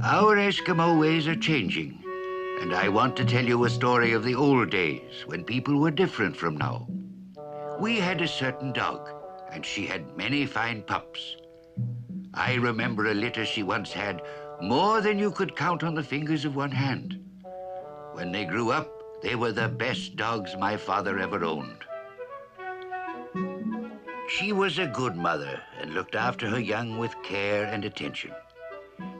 Our Eskimo ways are changing, and I want to tell you a story of the old days when people were different from now. We had a certain dog, and she had many fine pups. I remember a litter she once had, more than you could count on the fingers of one hand. When they grew up, they were the best dogs my father ever owned. She was a good mother and looked after her young with care and attention.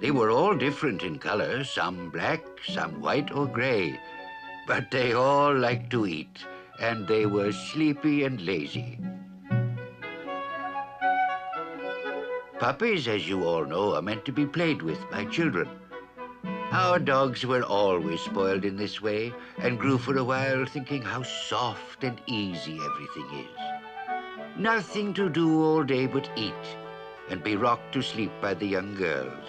They were all different in color, some black, some white or gray, but they all liked to eat, and they were sleepy and lazy. Puppies, as you all know, are meant to be played with by children. Our dogs were always spoiled in this way and grew for a while thinking how soft and easy everything is. Nothing to do all day but eat and be rocked to sleep by the young girls.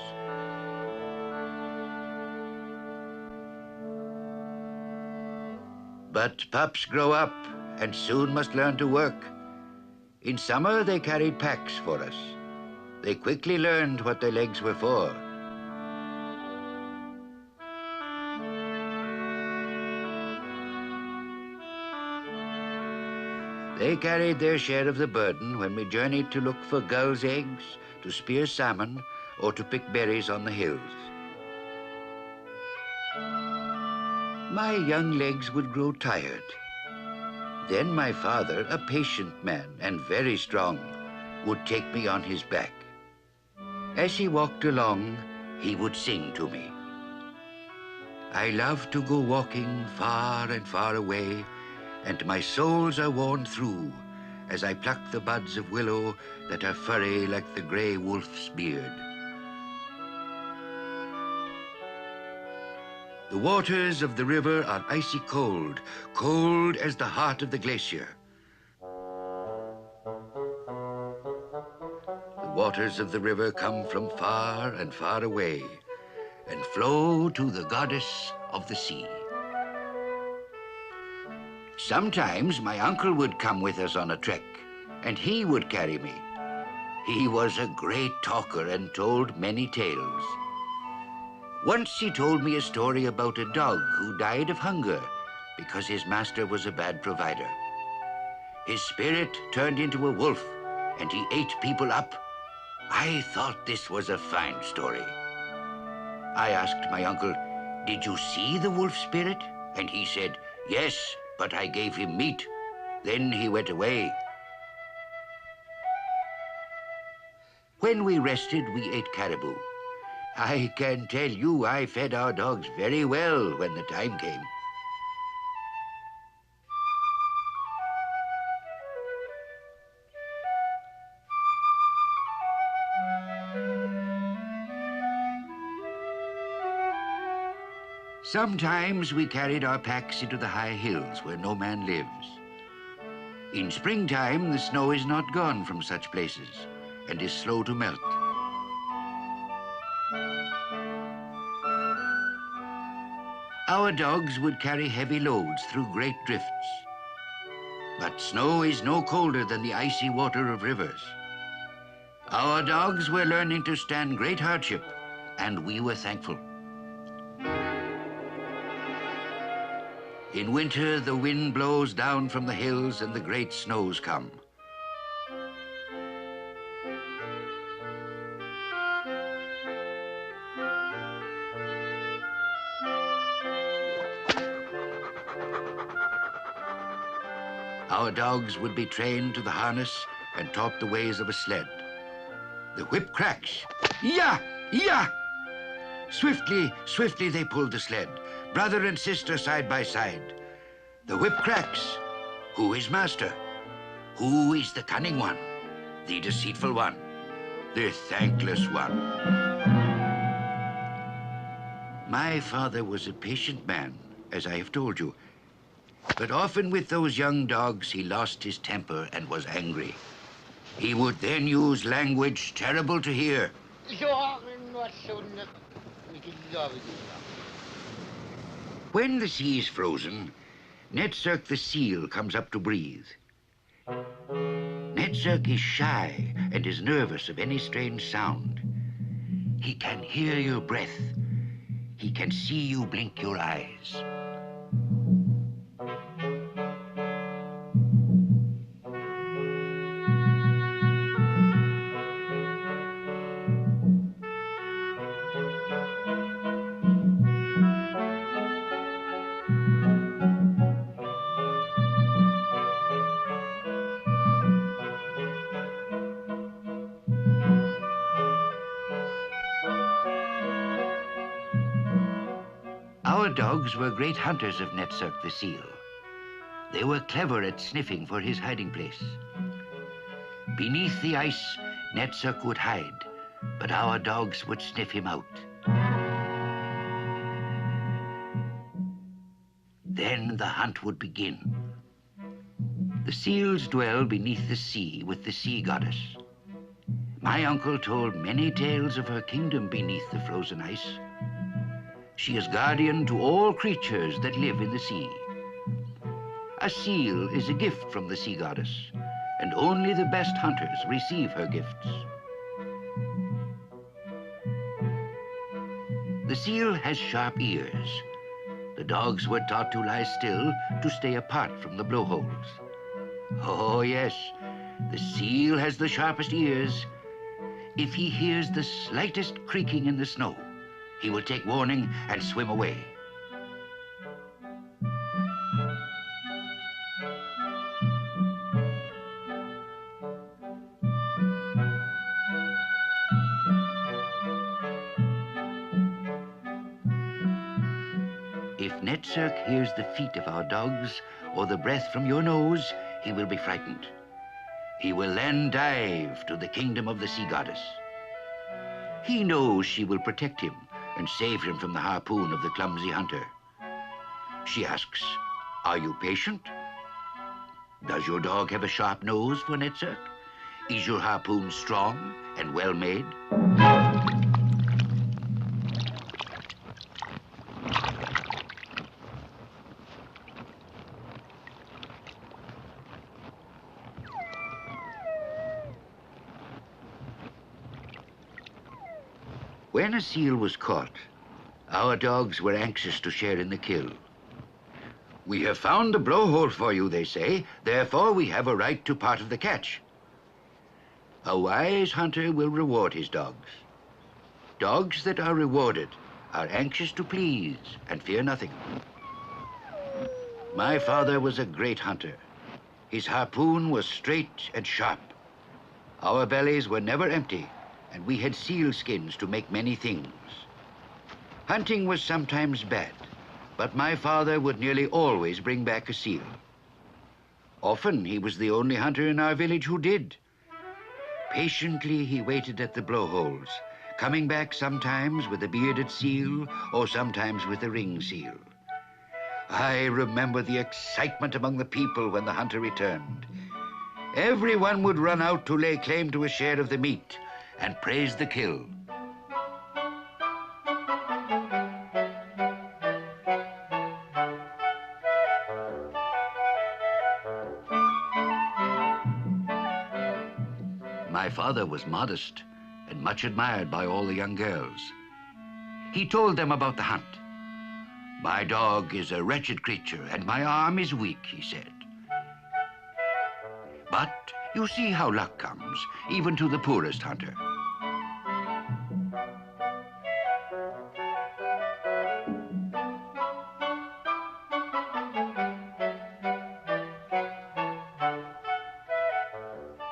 But pups grow up and soon must learn to work. In summer, they carried packs for us. They quickly learned what their legs were for. They carried their share of the burden when we journeyed to look for gulls' eggs, to spear salmon, or to pick berries on the hills. My young legs would grow tired. Then my father, a patient man and very strong, would take me on his back. As he walked along, he would sing to me. I love to go walking far and far away, and my soles are worn through as I pluck the buds of willow that are furry like the gray wolf's beard. The waters of the river are icy cold, cold as the heart of the glacier. The waters of the river come from far and far away and flow to the goddess of the sea. Sometimes my uncle would come with us on a trek, and he would carry me. He was a great talker and told many tales. Once he told me a story about a dog who died of hunger because his master was a bad provider. His spirit turned into a wolf, and he ate people up. I thought this was a fine story. I asked my uncle, "Did you see the wolf spirit?" And he said, "Yes, but I gave him meat. Then he went away." When we rested, we ate caribou. I can tell you I fed our dogs very well when the time came. Sometimes we carried our packs into the high hills where no man lives. In springtime, the snow is not gone from such places and is slow to melt. Our dogs would carry heavy loads through great drifts. But snow is no colder than the icy water of rivers. Our dogs were learning to stand great hardship, and we were thankful. In winter, the wind blows down from the hills and the great snows come. Our dogs would be trained to the harness and taught the ways of a sled. The whip cracks. Yeah! Yeah! Swiftly, swiftly they pulled the sled, brother and sister side by side. The whip cracks. Who is master? Who is the cunning one? The deceitful one? The thankless one? My father was a patient man, as I have told you. But often with those young dogs, he lost his temper and was angry. He would then use language terrible to hear. When the sea is frozen, Netzerk the seal comes up to breathe. Netzerk is shy and is nervous of any strange sound. He can hear your breath He can see you blink your eyes. Our dogs were great hunters of Netsuk the seal. They were clever at sniffing for his hiding place. Beneath the ice, Netsuk would hide, but our dogs would sniff him out. Then the hunt would begin. The seals dwell beneath the sea with the sea goddess. My uncle told many tales of her kingdom beneath the frozen ice. She is guardian to all creatures that live in the sea. A seal is a gift from the sea goddess, and only the best hunters receive her gifts. The seal has sharp ears. The dogs were taught to lie still to stay apart from the blowholes. Oh yes, the seal has the sharpest ears. If he hears the slightest creaking in the snow, he will take warning and swim away. If Netsuk hears the feet of our dogs or the breath from your nose, he will be frightened. He will then dive to the kingdom of the sea goddess. He knows she will protect him and save him from the harpoon of the clumsy hunter. She asks, "Are you patient? Does your dog have a sharp nose for Netsuk? Is your harpoon strong and well made?" When a seal was caught, our dogs were anxious to share in the kill. "We have found a blowhole for you," they say, "therefore we have a right to part of the catch." A wise hunter will reward his dogs. Dogs that are rewarded are anxious to please and fear nothing. My father was a great hunter. His harpoon was straight and sharp. Our bellies were never empty, and we had seal skins to make many things. Hunting was sometimes bad, but my father would nearly always bring back a seal. Often he was the only hunter in our village who did. Patiently he waited at the blowholes, coming back sometimes with a bearded seal or sometimes with a ring seal. I remember the excitement among the people when the hunter returned. Everyone would run out to lay claim to a share of the meat and praise the kill. My father was modest and much admired by all the young girls. He told them about the hunt. "My dog is a wretched creature and my arm is weak," he said. But you see how luck comes, even to the poorest hunter.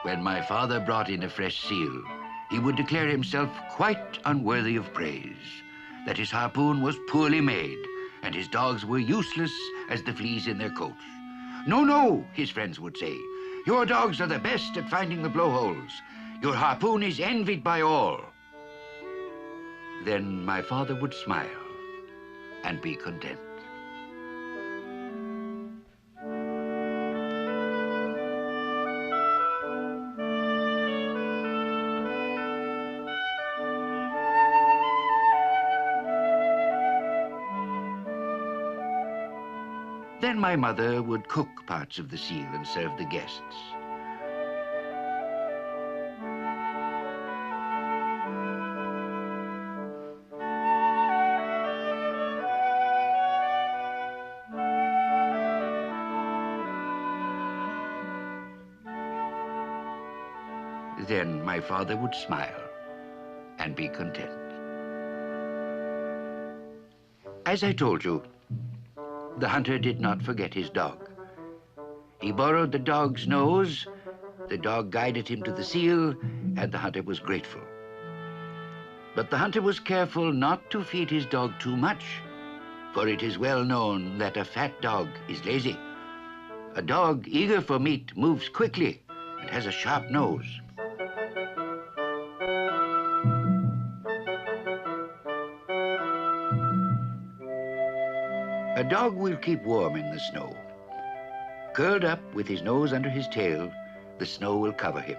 When my father brought in a fresh seal, he would declare himself quite unworthy of praise, that his harpoon was poorly made, and his dogs were useless as the fleas in their coats. "No, no," his friends would say, "your dogs are the best at finding the blowholes. Your harpoon is envied by all." Then my father would smile and be content. Then my mother would cook parts of the seal and serve the guests. then my father would smile and be content. As I told you, the hunter did not forget his dog. He borrowed the dog's nose, the dog guided him to the seal, and the hunter was grateful. But the hunter was careful not to feed his dog too much, for it is well known that a fat dog is lazy. A dog eager for meat moves quickly and has a sharp nose. A dog will keep warm in the snow. Curled up with his nose under his tail, the snow will cover him.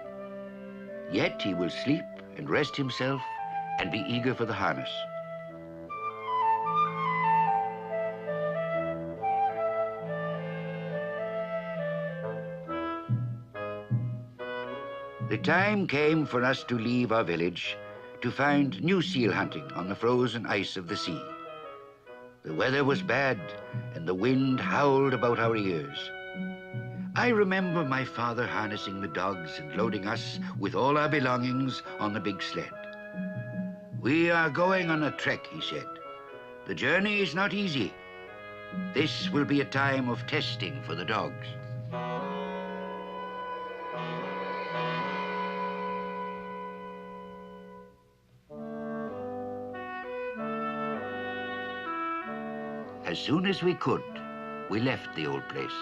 Yet he will sleep and rest himself and be eager for the harness. The time came for us to leave our village to find new seal hunting on the frozen ice of the sea. The weather was bad and the wind howled about our ears. I remember my father harnessing the dogs and loading us with all our belongings on the big sled. "We are going on a trek," he said. "The journey is not easy. This will be a time of testing for the dogs." As soon as we could, we left the old place.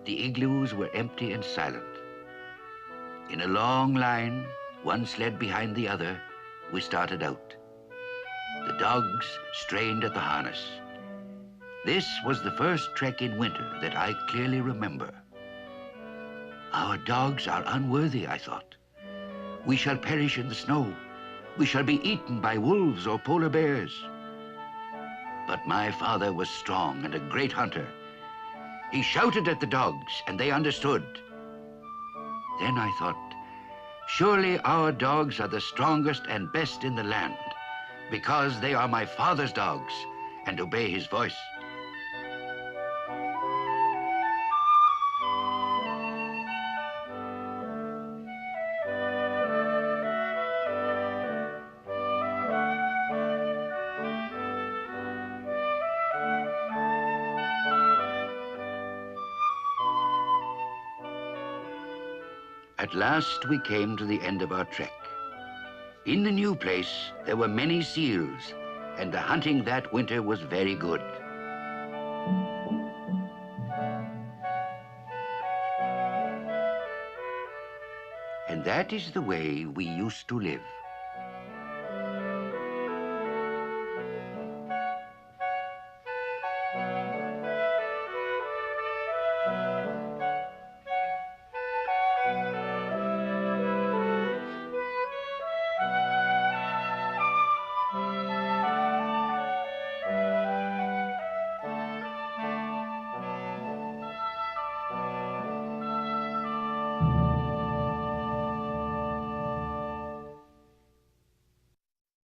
The igloos were empty and silent. In a long line, one sled behind the other, we started out. The dogs strained at the harness. This was the first trek in winter that I clearly remember. Our dogs are unworthy, I thought. We shall perish in the snow. We shall be eaten by wolves or polar bears. But my father was strong and a great hunter. He shouted at the dogs, and they understood. Then I thought, surely our dogs are the strongest and best in the land, because they are my father's dogs and obey his voice. At last we came to the end of our trek. In the new place, there were many seals, and the hunting that winter was very good. And that is the way we used to live.